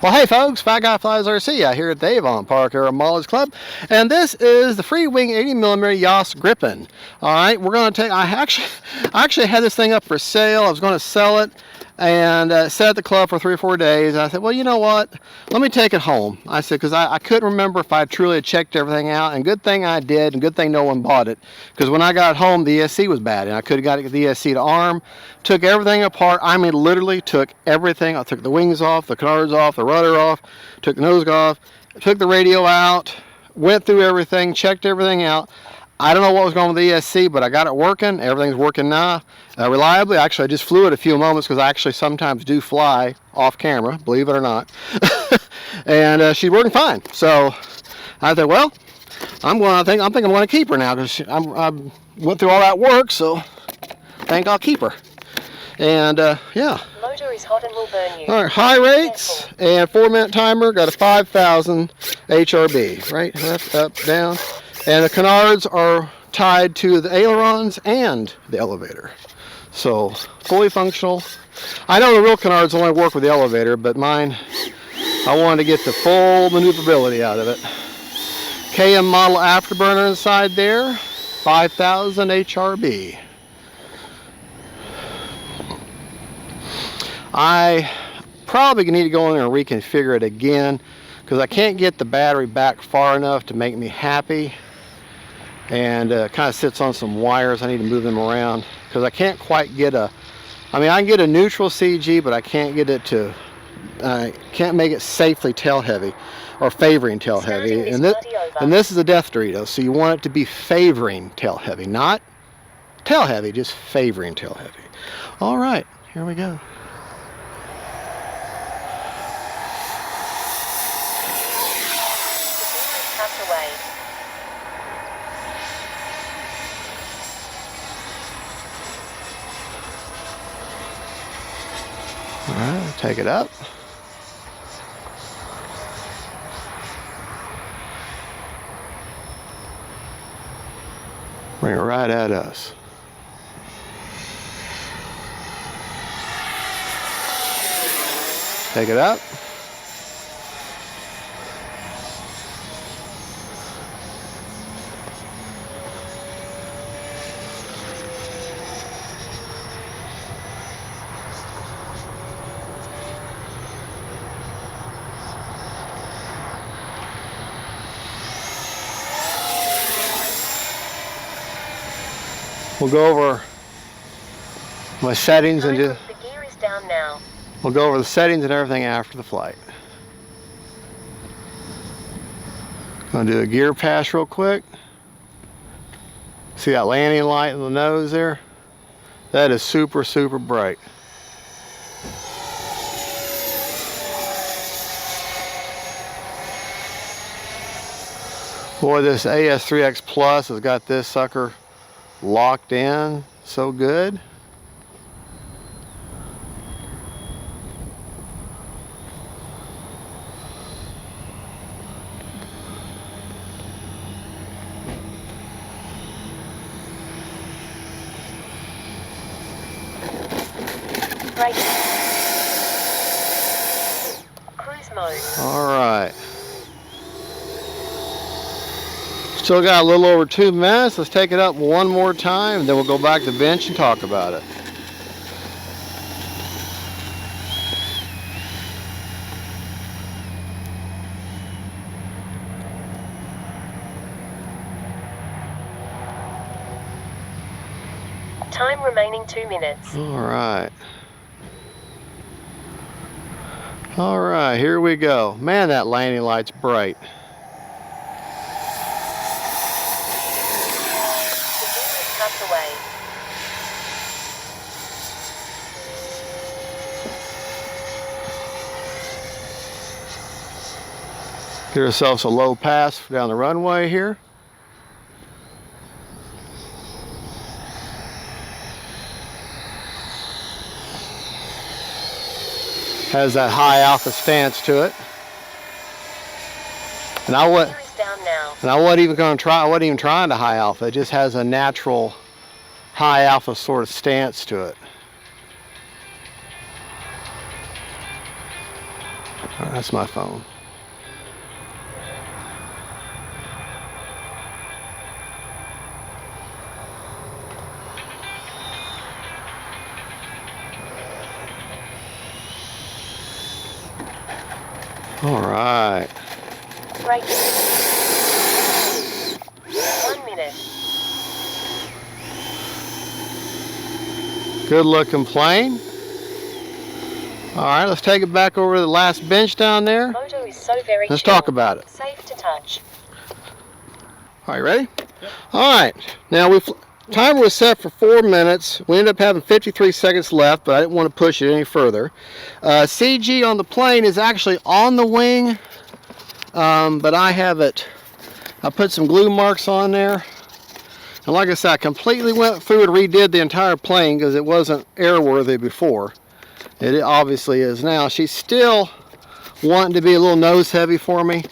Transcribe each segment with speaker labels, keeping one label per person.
Speaker 1: Well, hey folks, Fat Guy Flies RC out here at the Avon Park Air Mileage Club, and this is the FREEWING 80mm JAS Gripen. All right, we're going to take. I actually had this thing up for sale. I was going to sell it and sat at the club for 3 or 4 days. And I said, well, you know what? Let me take it home. I said, because I couldn't remember if I truly had checked everything out, and good thing I did, and good thing no one bought it, because when I got home, the ESC was bad, and I could have got the ESC to arm. Took everything apart. I mean, literally took everything. I took the wings off, the canards off, the rudder off, took the nose off, took the radio out, went through everything, checked everything out. I don't know what was going on with the ESC, but I got it working. Everything's working now reliably. Actually, I just flew it a few moments because I actually sometimes do fly off camera, believe it or not. And she's working fine. So I thought, well, I think I'm going to keep her now because I went through all that work. So I think I'll keep her. And yeah.
Speaker 2: Motor is hot and will burn you.
Speaker 1: All right, high rates and 4-minute timer. Got a 5,000 HRB. Right, left, up, down. And the canards are tied to the ailerons and the elevator. So, fully functional. I know the real canards only work with the elevator, but mine, I wanted to get the full maneuverability out of it. KM model afterburner inside there, 5,000 HRB. I probably need to go in there and reconfigure it again because I can't get the battery back far enough to make me happy. And kind of sits on some wires. I need to move them around because I can't quite get a, I mean, I can get a neutral CG, but I can't get it to, can't make it safely tail heavy or favoring tail heavy. And this is a death Dorito, so you want it to be favoring tail heavy, not tail heavy, just favoring tail heavy. All right, here we go. All right, take it up. Bring it right at us. Take it up. We'll go over my settings and do.
Speaker 2: The gear is down now.
Speaker 1: We'll go over the settings and everything after the flight. Gonna do a gear pass real quick. See that landing light in the nose there? That is super, super bright. Boy, this AS3X Plus has got this sucker locked in so good.
Speaker 2: Brake. Cruise mode.
Speaker 1: All right. Still got a little over 2 minutes. Let's take it up one more time, and then we'll go back to the bench and talk about it.
Speaker 2: Time remaining 2 minutes.
Speaker 1: All right. All right, here we go. Man, that landing light's bright.
Speaker 2: Away.
Speaker 1: Get ourselves a low pass down the runway here. Has that high alpha stance to it. And I wasn't even going to try. I wasn't even trying to high alpha. It just has a natural high alpha sort of stance to it. That's my phone. All right.
Speaker 2: Right. 1 minute.
Speaker 1: Good looking plane. All right, let's take it back over to the last bench down there.
Speaker 2: Moto is so very
Speaker 1: Let's
Speaker 2: chill.
Speaker 1: talk about it.
Speaker 2: Safe to touch.
Speaker 1: All right, ready? Yep. All right, now timer was set for 4 minutes. We ended up having 53 seconds left, but I didn't want to push it any further. CG on the plane is actually on the wing, but I put some glue marks on there. And like I said, I completely went through and redid the entire plane because it wasn't airworthy before. It obviously is now. She's still wanting to be a little nose heavy for me,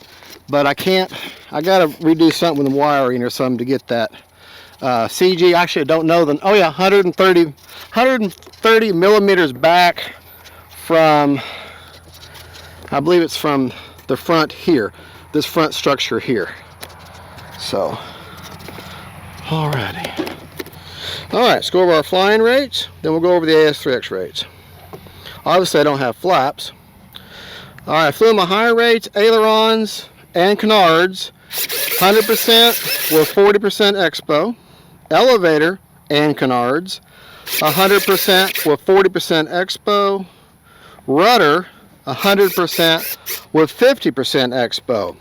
Speaker 1: but I can't. I gotta redo something with the wiring or something to get that CG. Actually, I don't know the. Oh yeah, 130 millimeters back from. I believe it's from the front here, this front structure here. So, alrighty. All right, let's go over our flying rates. Then we'll go over the AS3X rates. Obviously, I don't have flaps. All right, I flew my higher rates, ailerons, and canards, 100% with 40% expo, elevator and canards, 100% with 40% expo, rudder, 100% with 50% expo.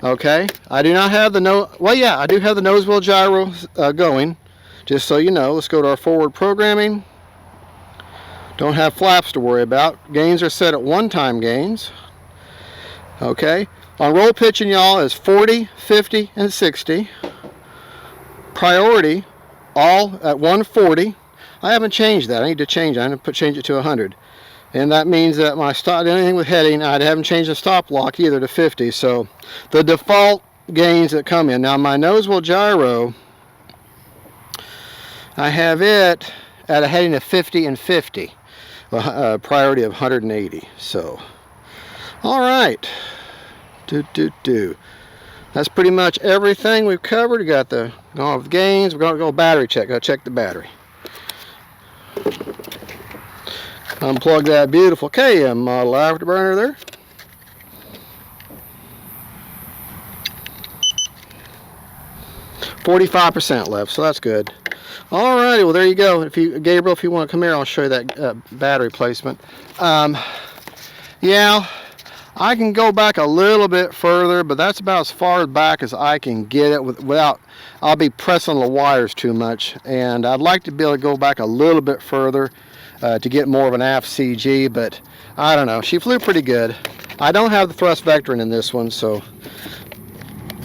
Speaker 1: Okay, I do not have the I do have the nose wheel gyro going, just so you know. Let's go to our forward programming. Don't have flaps to worry about. Gains are set at one-time gains. Okay. On roll pitching, y'all, is 40, 50, and 60. Priority, all at 140. I haven't changed that. I need to change it. I need to change it to 100. And that means that my stop, anything with heading, I haven't changed the stop lock either to 50. So the default gains that come in. Now my nose wheel gyro, I have it at a heading of 50 and 50. Priority of 180. So, all right. That's pretty much everything we've covered. We got the gains. We're going to go battery check. Got to check the battery. Unplug that beautiful KM model afterburner there. .45% left, so that's good. Alrighty, well there you go. Gabriel, if you want to come here, I'll show you that battery placement. Yeah, I can go back a little bit further, but that's about as far back as I can get it without. I'll be pressing the wires too much, and I'd like to be able to go back a little bit further to get more of an aft CG, but I don't know. She flew pretty good. I don't have the thrust vectoring in this one, so.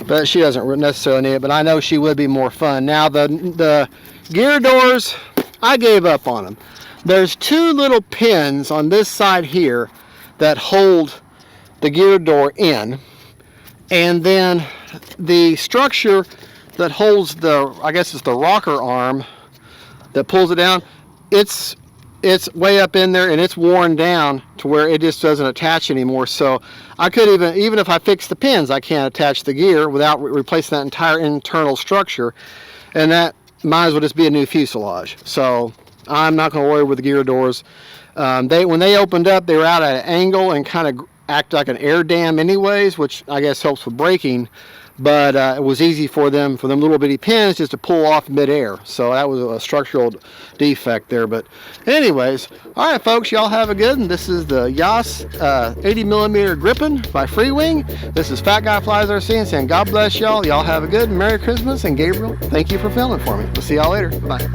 Speaker 1: But she doesn't necessarily need it, but I know she would be more fun. Now the gear doors, I gave up on them. There's two little pins on this side here that hold the gear door in, and then the structure that holds I guess it's the rocker arm that pulls it down, it's way up in there and it's worn down to where it just doesn't attach anymore. So I could even if I fix the pins, I can't attach the gear without replacing that entire internal structure, and that might as well just be a new fuselage. So I'm not going to worry with the gear doors. When they opened up, they were out at an angle and kind of act like an air dam anyways, which I guess helps with braking, but it was easy for them little bitty pins just to pull off midair. So that was a structural defect there. But anyways, all right folks, y'all have a good one. This is the JAS 80mm Gripen by FREEWING. This is Fat Guy Flies RC and saying God bless y'all. Y'all have a good and Merry Christmas. And Gabriel, thank you for filming for me. We'll see y'all later. Bye.